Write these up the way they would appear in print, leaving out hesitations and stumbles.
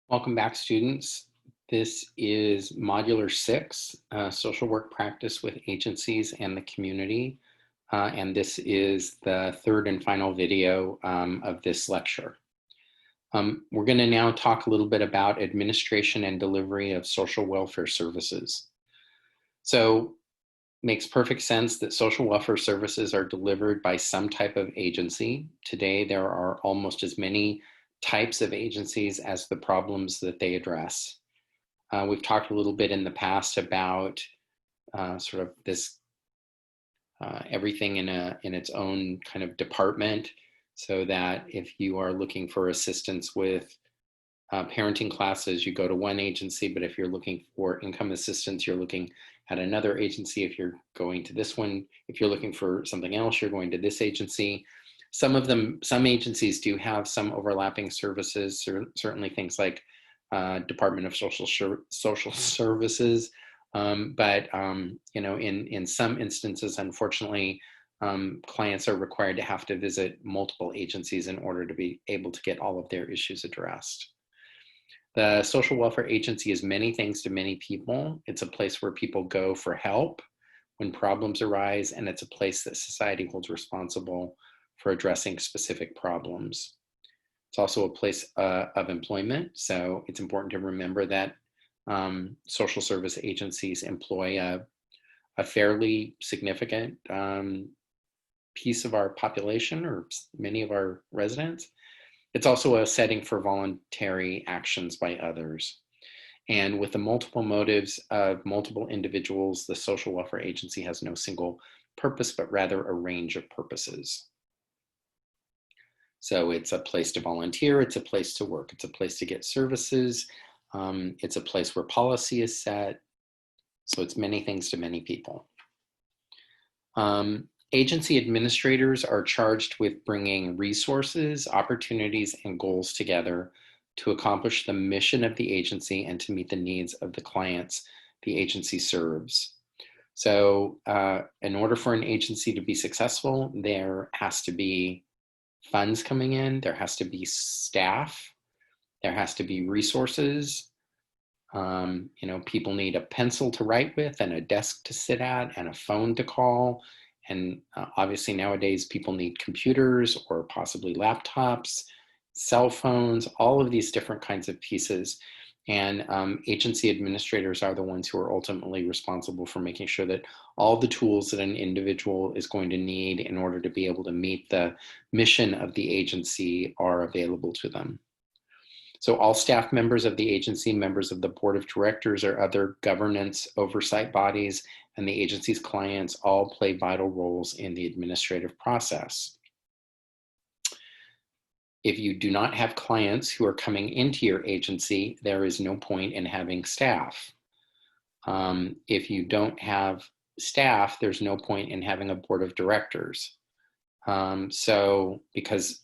Welcome back, students. This is Modular 6, Social Work Practice with Agencies and the Community. And this is the third and final video of this lecture. We're going to now talk a little bit about administration and delivery of social welfare services. So it makes perfect sense that social welfare services are delivered by some type of agency. Today, there are almost as many types of agencies as the problems that they address. We've talked a little bit in the past about sort of this everything in its own kind of department, so that if you are looking for assistance with parenting classes, you go to one agency, but if you're looking for income assistance, you're looking at another agency. If you're going to this one, if you're looking for something else, you're going to this agency. Some agencies do have some overlapping services, certainly things like Department of Social Services. But in some instances, unfortunately, clients are required to have to visit multiple agencies in order to be able to get all of their issues addressed. The social welfare agency is many things to many people. It's a place where people go for help when problems arise, and it's a place that society holds responsible for addressing specific problems. It's also a place of employment, so it's important to remember that social service agencies employ a fairly significant piece of our population, or many of our residents. It's also a setting for voluntary actions by others. And with the multiple motives of multiple individuals, the social welfare agency has no single purpose, but rather a range of purposes. So it's a place to volunteer, it's a place to work, it's a place to get services, it's a place where policy is set. So it's many things to many people. Agency administrators are charged with bringing resources, opportunities, and goals together to accomplish the mission of the agency and to meet the needs of the clients the agency serves. So in order for an agency to be successful, there has to be funds coming in, there has to be staff, there has to be resources. People need a pencil to write with and a desk to sit at and a phone to call. And obviously nowadays people need computers or possibly laptops, cell phones, all of these different kinds of pieces. And agency administrators are the ones who are ultimately responsible for making sure that all the tools that an individual is going to need in order to be able to meet the mission of the agency are available to them. So all staff members of the agency, members of the board of directors or other governance oversight bodies, and the agency's clients all play vital roles in the administrative process. If you do not have clients who are coming into your agency, there is no point in having staff. If you don't have staff, there's no point in having a board of directors. Because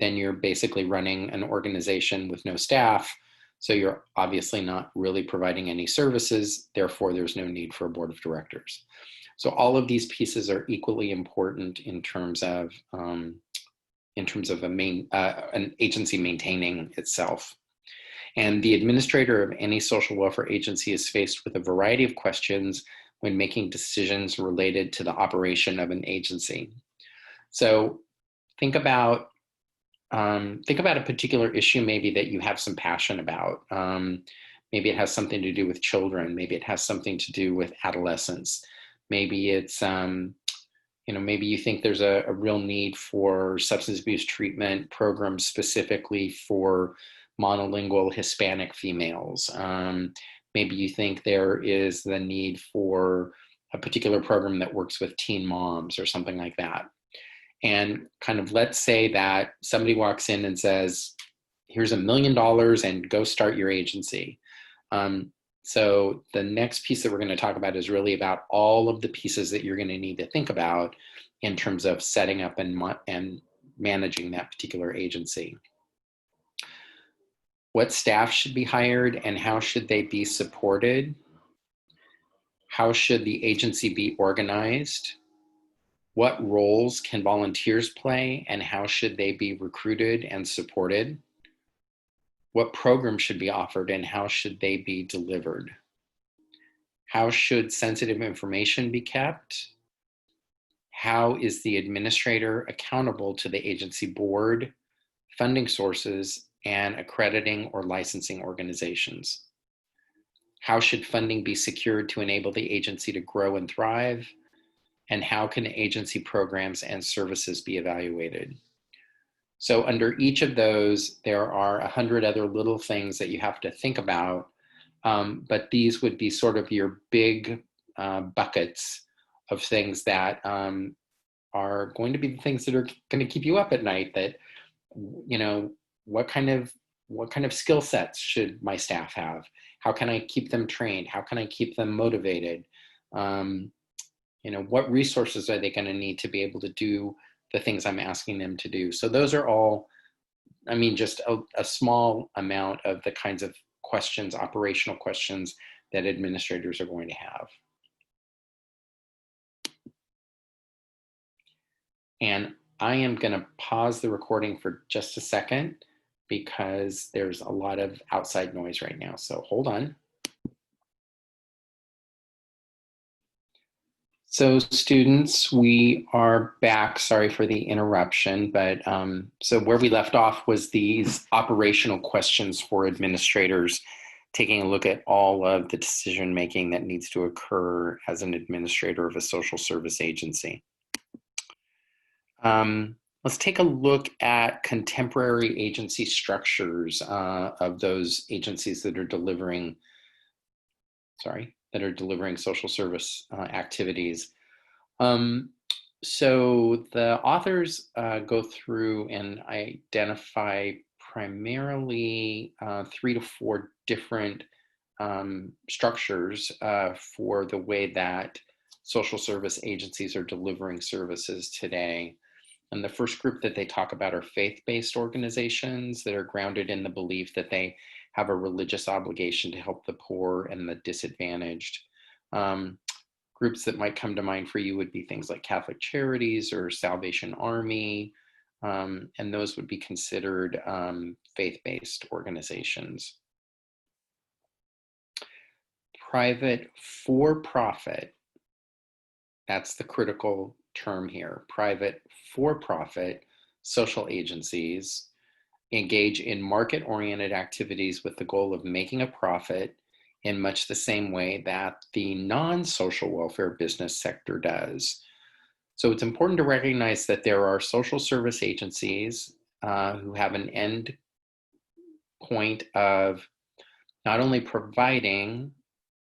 then you're basically running an organization with no staff, so you're obviously not really providing any services, therefore there's no need for a board of directors. So all of these pieces are equally important in terms of an agency maintaining itself. And the administrator of any social welfare agency is faced with a variety of questions when making decisions related to the operation of an agency. So think about a particular issue maybe that you have some passion about. Maybe it has something to do with children. Maybe it has something to do with adolescents. Maybe it's, maybe you think there's a real need for substance abuse treatment programs specifically for monolingual Hispanic females. Maybe you think there is the need for a particular program that works with teen moms or something like that. And kind of let's say that somebody walks in and says, here's $1 million and go start your agency. So the next piece that we're going to talk about is really about all of the pieces that you're going to need to think about in terms of setting up and managing that particular agency. What staff should be hired and how should they be supported? How should the agency be organized? What roles can volunteers play and how should they be recruited and supported? What programs should be offered and how should they be delivered? How should sensitive information be kept? How is the administrator accountable to the agency board, funding sources, and accrediting or licensing organizations? How should funding be secured to enable the agency to grow and thrive? And how can agency programs and services be evaluated? So under each of those, there are 100 other little things that you have to think about, but these would be sort of your big buckets of things that are going to be the things that are going to keep you up at night. That, you know, what kind of skill sets should my staff have? How can I keep them trained? How can I keep them motivated? You know, what resources are they going to need to be able to do the things I'm asking them to do? So those are all, I mean, just a small amount of the kinds of questions, operational questions that administrators are going to have. And I am going to pause the recording for just a second because there's a lot of outside noise right now. So hold on. So students, we are back. Sorry for the interruption, but so where we left off was these operational questions for administrators, taking a look at all of the decision making that needs to occur as an administrator of a social service agency. Let's take a look at contemporary agency structures of those agencies that are delivering, social service activities. So the authors go through and identify primarily 3 to 4 different structures for the way that social service agencies are delivering services today. And the first group that they talk about are faith-based organizations that are grounded in the belief that they have a religious obligation to help the poor and the disadvantaged. Groups that might come to mind for you would be things like Catholic Charities or Salvation Army, and those would be considered faith-based organizations. Private for-profit, that's the critical term here. Private for-profit social agencies engage in market-oriented activities with the goal of making a profit in much the same way that the non-social welfare business sector does. So it's important to recognize that there are social service agencies who have an end point of not only providing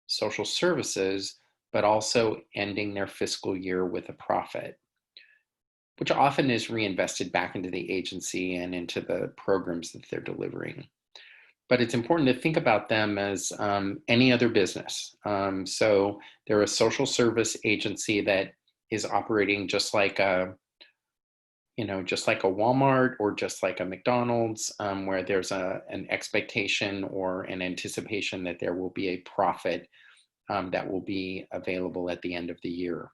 social services, but also ending their fiscal year with a profit, which often is reinvested back into the agency and into the programs that they're delivering. But it's important to think about them as any other business. So they're a social service agency that is operating just like a Walmart or just like a McDonald's, where there's an expectation or an anticipation that there will be a profit that will be available at the end of the year.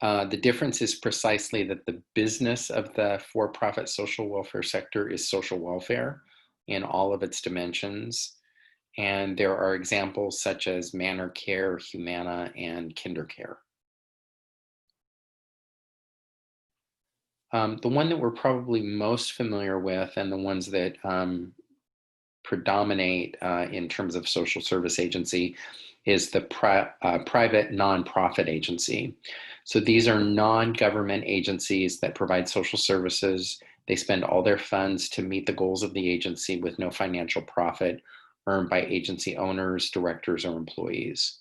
The difference is precisely that the business of the for-profit social welfare sector is social welfare in all of its dimensions. And there are examples such as Manor Care, Humana, and KinderCare. The one that we're probably most familiar with and the ones that predominate in terms of social service agency is the private nonprofit agency. So these are non-government agencies that provide social services. They spend all their funds to meet the goals of the agency with no financial profit earned by agency owners, directors, or employees.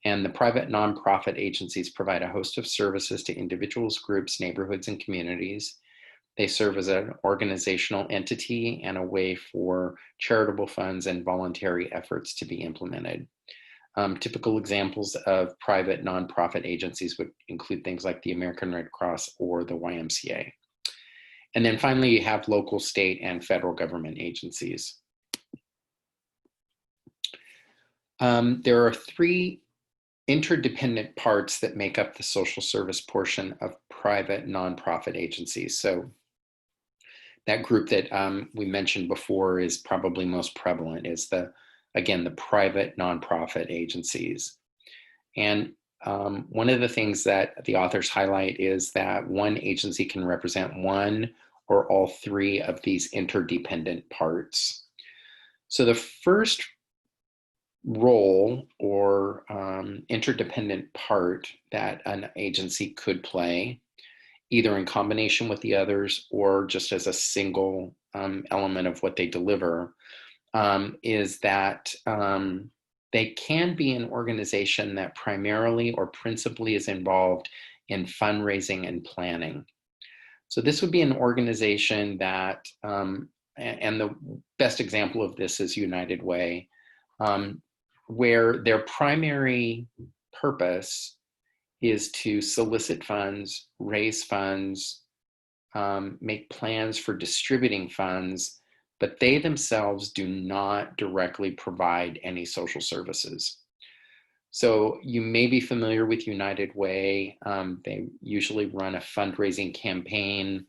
And the private nonprofit agencies provide a host of services to individuals, groups, neighborhoods, and communities. They serve as an organizational entity and a way for charitable funds and voluntary efforts to be implemented. Typical examples of private nonprofit agencies would include things like the American Red Cross or the YMCA. And then finally, you have local, state, and federal government agencies. There are 3 interdependent parts that make up the social service portion of private nonprofit agencies. So That group that we mentioned before is probably most prevalent, is again, the private nonprofit agencies. And one of the things that the authors highlight is that one agency can represent one or all three of these interdependent parts. So the first role or interdependent part that an agency could play, either in combination with the others or just as a single element of what they deliver, is that they can be an organization that primarily or principally is involved in fundraising and planning. So this would be an organization that, and the best example of this is United Way, where their primary purpose is to solicit funds, raise funds, make plans for distributing funds, but they themselves do not directly provide any social services. So you may be familiar with United Way. They usually run a fundraising campaign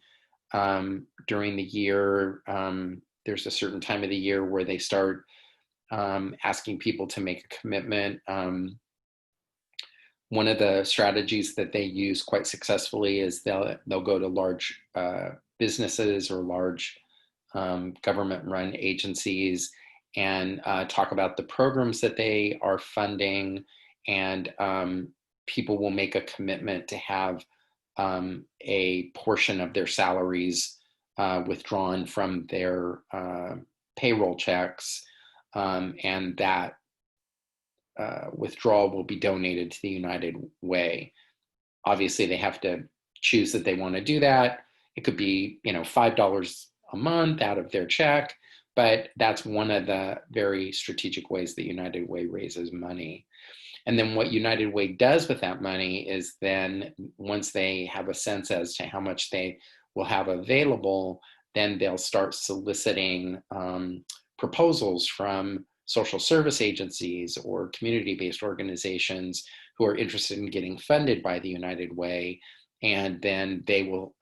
during the year. There's a certain time of the year where they start asking people to make a commitment. One of the strategies that they use quite successfully is they'll go to large businesses or large government-run agencies and talk about the programs that they are funding, and people will make a commitment to have a portion of their salaries withdrawn from their payroll checks, and that withdrawal will be donated to the United Way. Obviously, they have to choose that they want to do that. It could be, $5 a month out of their check, but that's one of the very strategic ways that United Way raises money. And then what United Way does with that money is then, once they have a sense as to how much they will have available, then they'll start soliciting proposals from social service agencies or community-based organizations who are interested in getting funded by the United Way. And then they will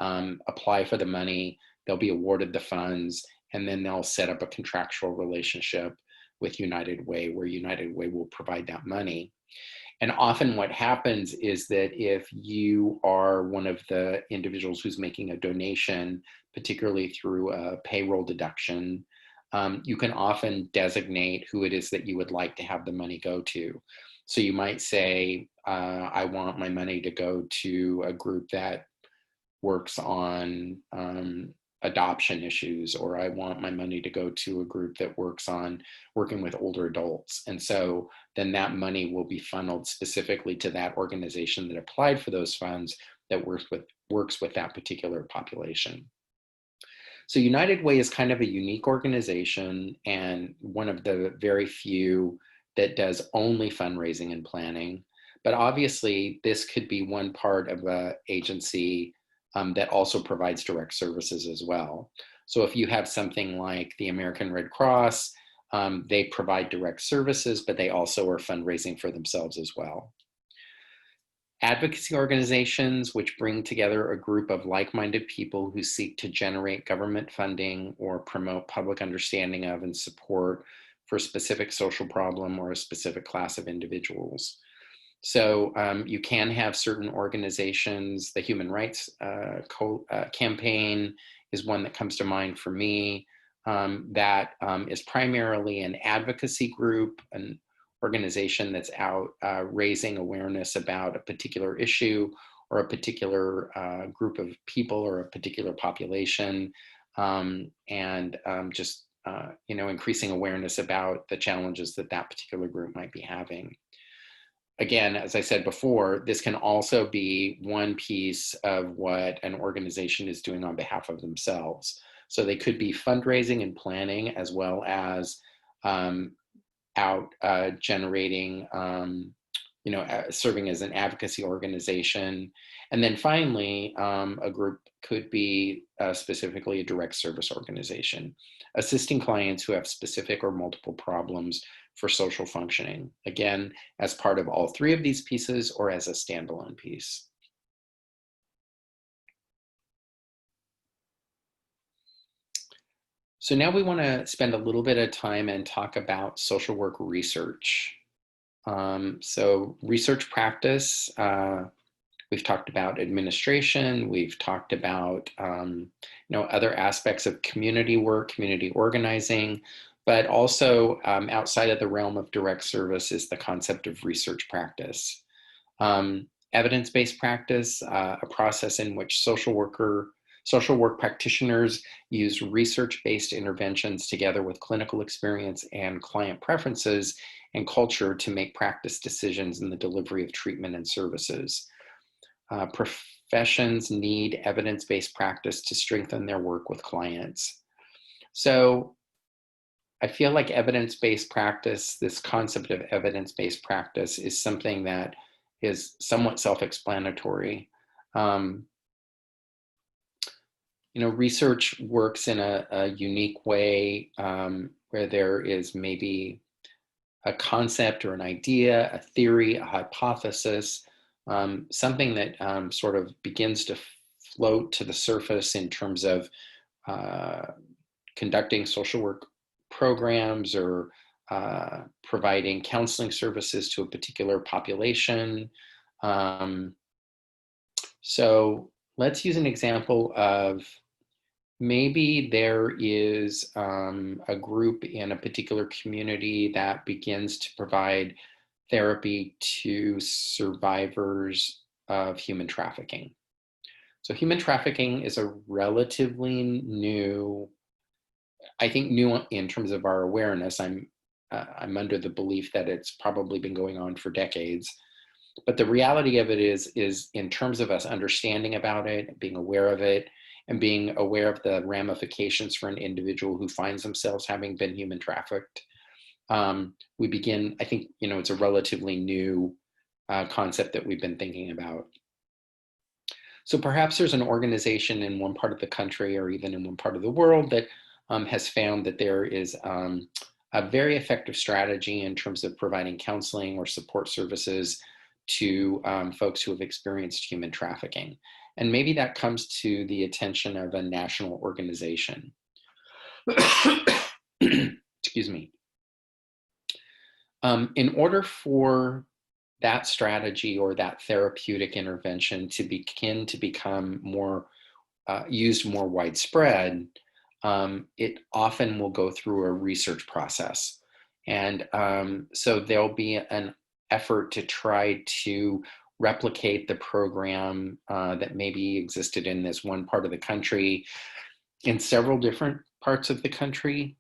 apply for the money, they'll be awarded the funds, and then they'll set up a contractual relationship with United Way where United Way will provide that money. And often what happens is that if you are one of the individuals who's making a donation, particularly through a payroll deduction, you can often designate who it is that you would like to have the money go to. So you might say, I want my money to go to a group that works on adoption issues, or I want my money to go to a group that works on working with older adults. And so then that money will be funneled specifically to that organization that applied for those funds that works with that particular population. So United Way is kind of a unique organization and one of the very few that does only fundraising and planning. But obviously, this could be one part of an agency that also provides direct services as well. So if you have something like the American Red Cross, they provide direct services, but they also are fundraising for themselves as well. Advocacy organizations, which bring together a group of like-minded people who seek to generate government funding or promote public understanding of and support for a specific social problem or a specific class of individuals. So you can have certain organizations. The Human Rights Campaign is one that comes to mind for me, that is primarily an advocacy group, an organization that's out raising awareness about a particular issue or a particular group of people or a particular population, and just increasing awareness about the challenges that that particular group might be having. Again, as I said before, this can also be one piece of what an organization is doing on behalf of themselves. So they could be fundraising and planning, as well as generating, serving as an advocacy organization. And then finally, a group could be specifically a direct service organization, assisting clients who have specific or multiple problems for social functioning, again, as part of all three of these pieces or as a standalone piece. So now we want to spend a little bit of time and talk about social work research. So research practice, we've talked about administration, we've talked about other aspects of community work, community organizing, but also outside of the realm of direct service is the concept of research practice. Evidence-based practice, a process in which social work practitioners use research-based interventions together with clinical experience and client preferences and culture to make practice decisions in the delivery of treatment and services. Professions need evidence-based practice to strengthen their work with clients. So I feel like evidence-based practice, this concept of evidence-based practice, is something that is somewhat self-explanatory. Research works in a unique way where there is maybe a concept or an idea, a theory, a hypothesis, something that sort of begins to float to the surface in terms of conducting social work programs or providing counseling services to a particular population. So let's use an example of maybe there is a group in a particular community that begins to provide therapy to survivors of human trafficking. So human trafficking is a relatively new, I think new in terms of our awareness. I'm under the belief that it's probably been going on for decades. But the reality of it is in terms of us understanding about it, being aware of it, and being aware of the ramifications for an individual who finds themselves having been human trafficked, we begin, I think, it's a relatively new concept that we've been thinking about. So perhaps there's an organization in one part of the country or even in one part of the world that has found that there is a very effective strategy in terms of providing counseling or support services to folks who have experienced human trafficking. And maybe that comes to the attention of a national organization. Excuse me. In order for that strategy or that therapeutic intervention to begin to become more used more widespread, it often will go through a research process. And so there'll be an effort to try to replicate the program that maybe existed in this one part of the country in several different parts of the country.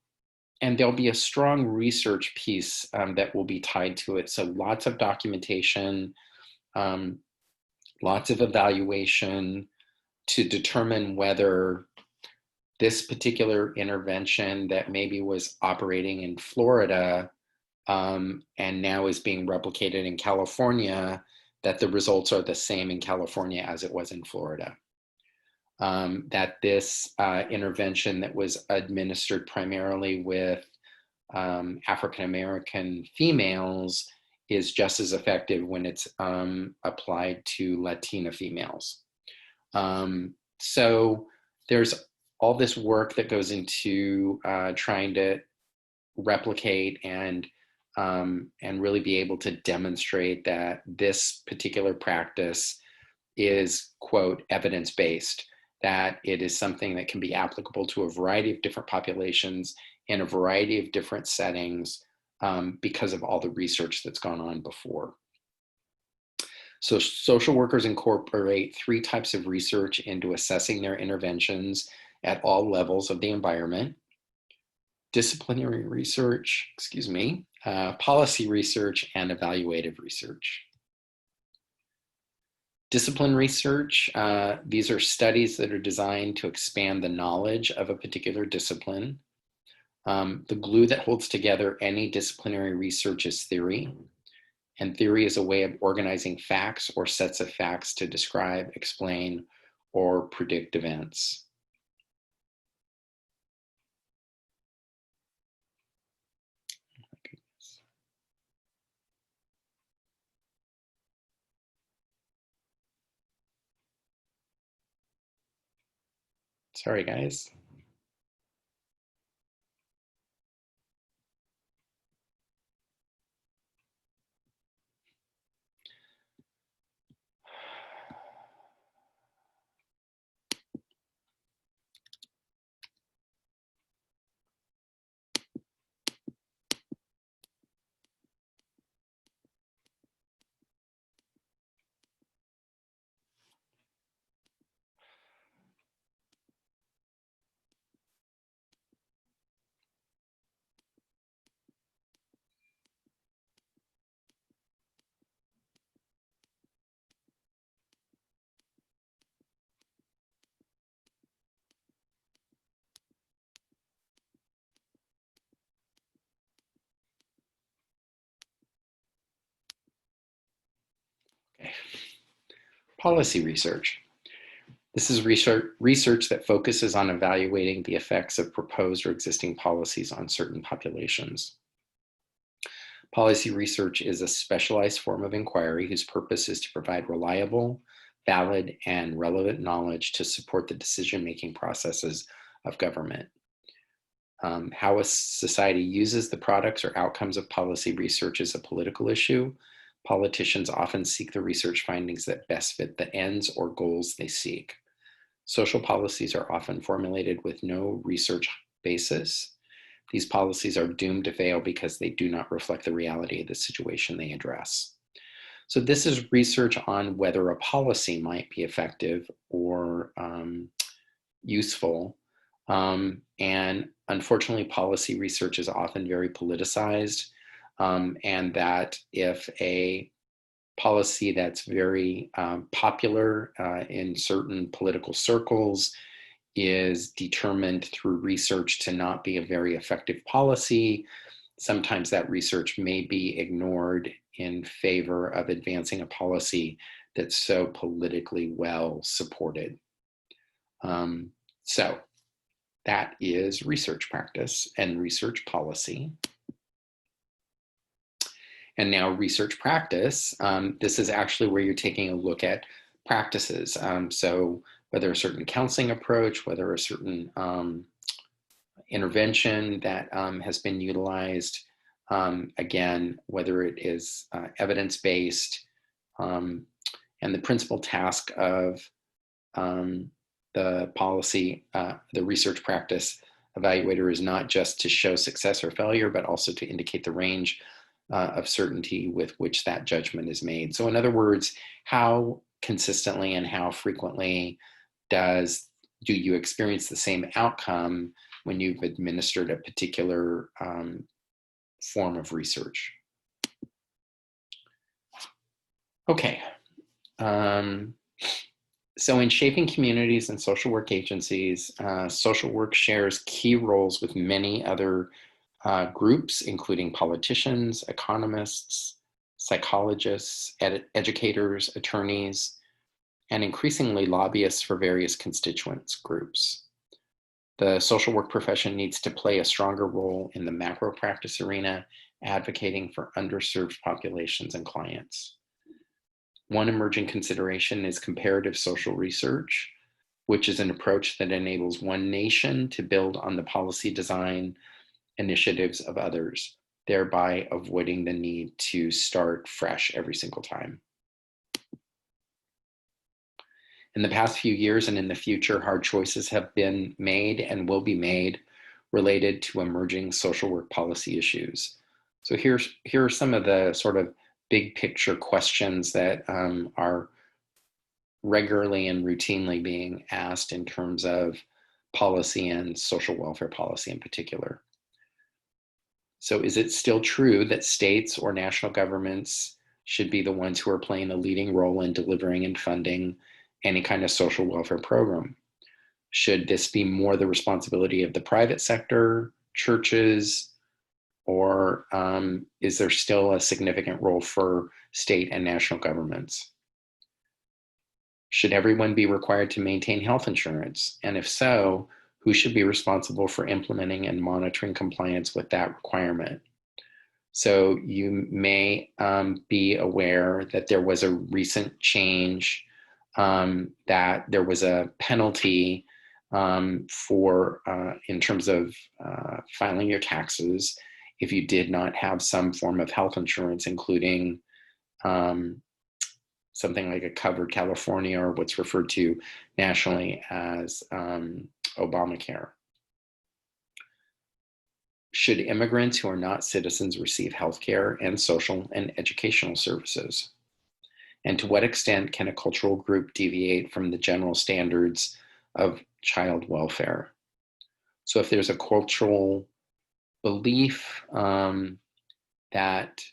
And there'll be a strong research piece that will be tied to it. So lots of documentation, lots of evaluation to determine whether this particular intervention that maybe was operating in Florida and now is being replicated in California, that the results are the same in California as it was in Florida. That this intervention that was administered primarily with African-American females is just as effective when it's applied to Latina females. So there's all this work that goes into trying to replicate and really be able to demonstrate that this particular practice is, quote, evidence-based, that it is something that can be applicable to a variety of different populations in a variety of different settings because of all the research that's gone on before. So social workers incorporate 3 types of research into assessing their interventions at all levels of the environment: disciplinary research, policy research, and evaluative research. Discipline research, these are studies that are designed to expand the knowledge of a particular discipline. The glue that holds together any disciplinary research is theory. And theory is a way of organizing facts or sets of facts to describe, explain, or predict events. Sorry, guys. Policy research. This is research that focuses on evaluating the effects of proposed or existing policies on certain populations. Policy research is a specialized form of inquiry whose purpose is to provide reliable, valid, and relevant knowledge to support the decision-making processes of government. How a society uses the products or outcomes of policy research is a political issue. Politicians often seek the research findings that best fit the ends or goals they seek. Social policies are often formulated with no research basis. These policies are doomed to fail because they do not reflect the reality of the situation they address. So this is research on whether a policy might be effective or useful. And unfortunately, policy research is often very politicized, and that if a policy that's very popular in certain political circles is determined through research to not be a very effective policy, sometimes that research may be ignored in favor of advancing a policy that's so politically well supported. So that is research practice and research policy. And now research practice, this is actually where you're taking a look at practices. So whether a certain counseling approach, whether a certain intervention that has been utilized, again, whether it is evidence-based, and the principal task of the policy, the research practice evaluator is not just to show success or failure, but also to indicate the range of certainty with which that judgment is made. So in other words, how consistently and how frequently do you experience the same outcome when you've administered a particular form of research? Okay. So in shaping communities and social work agencies, social work shares key roles with many other groups, including politicians, economists, psychologists, educators, attorneys, and increasingly lobbyists for various constituents groups. The social work profession needs to play a stronger role in the macro practice arena, advocating for underserved populations and clients. One emerging consideration is comparative social research, which is an approach that enables one nation to build on the policy design initiatives of others, thereby avoiding the need to start fresh every single time. In the past few years and in the future, hard choices have been made and will be made related to emerging social work policy issues. So here are some of the sort of big picture questions that are regularly and routinely being asked in terms of policy and social welfare policy in particular. So is it still true that states or national governments should be the ones who are playing a leading role in delivering and funding any kind of social welfare program? Should this be more the responsibility of the private sector, churches, or is there still a significant role for state and national governments? Should everyone be required to maintain health insurance? And if so, who should be responsible for implementing and monitoring compliance with that requirement? So you may be aware that there was a recent change, that there was a penalty for in terms of filing your taxes if you did not have some form of health insurance, including something like a covered California, or what's referred to nationally as Obamacare. Should immigrants who are not citizens receive healthcare and social and educational services? And to what extent can a cultural group deviate from the general standards of child welfare? So if there's a cultural belief that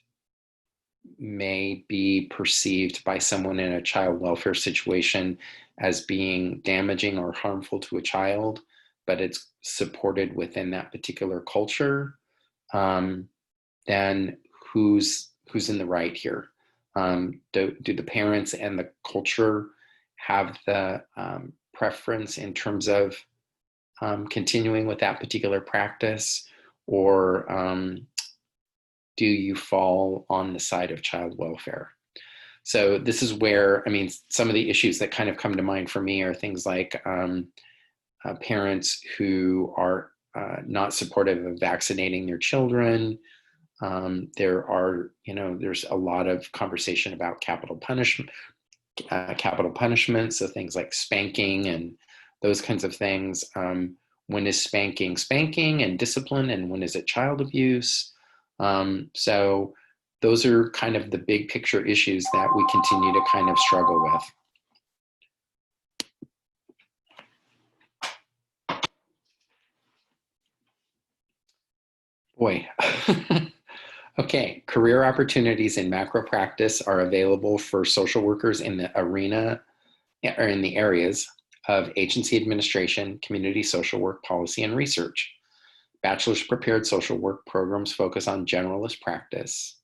may be perceived by someone in a child welfare situation as being damaging or harmful to a child, but it's supported within that particular culture, then who's in the right here? Do the parents and the culture have the preference in terms of continuing with that particular practice, or do you fall on the side of child welfare? So this is where, I mean, some of the issues that kind of come to mind for me are things like parents who are not supportive of vaccinating their children. There are, there's a lot of conversation about capital punishment, so things like spanking and those kinds of things. When is spanking spanking and discipline, and when is it child abuse? So those are kind of the big picture issues that we continue to kind of struggle with. Boy. Okay, career opportunities in macro practice are available for social workers in the arena, or in the areas of agency administration, community social work, policy, and research. Bachelor's prepared social work programs focus on generalist practice.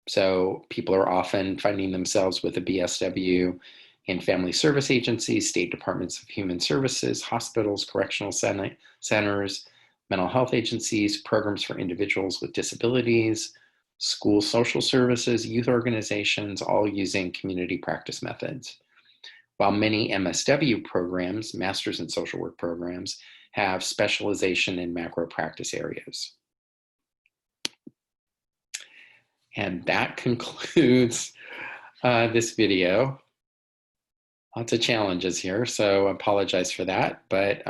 So people are often finding themselves with a BSW in family service agencies, state departments of human services, hospitals, correctional centers, mental health agencies, programs for individuals with disabilities, school social services, youth organizations, all using community practice methods. While many MSW programs, Masters in Social Work programs, have specialization in macro practice areas. And that concludes this video. Lots of challenges here, so I apologize for that, but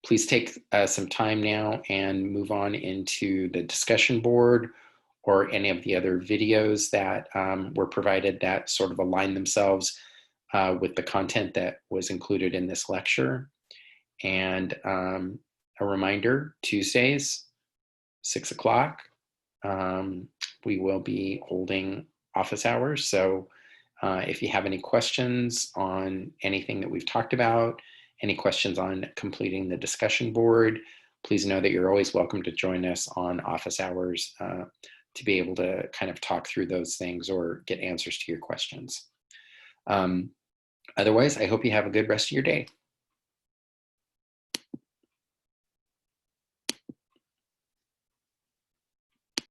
please take some time now and move on into the discussion board or any of the other videos that were provided that sort of align themselves with the content that was included in this lecture. And a reminder, Tuesdays, 6 o'clock, we will be holding office hours. So if you have any questions on anything that we've talked about, any questions on completing the discussion board, please know that you're always welcome to join us on office hours to be able to kind of talk through those things or get answers to your questions. Otherwise, I hope you have a good rest of your day.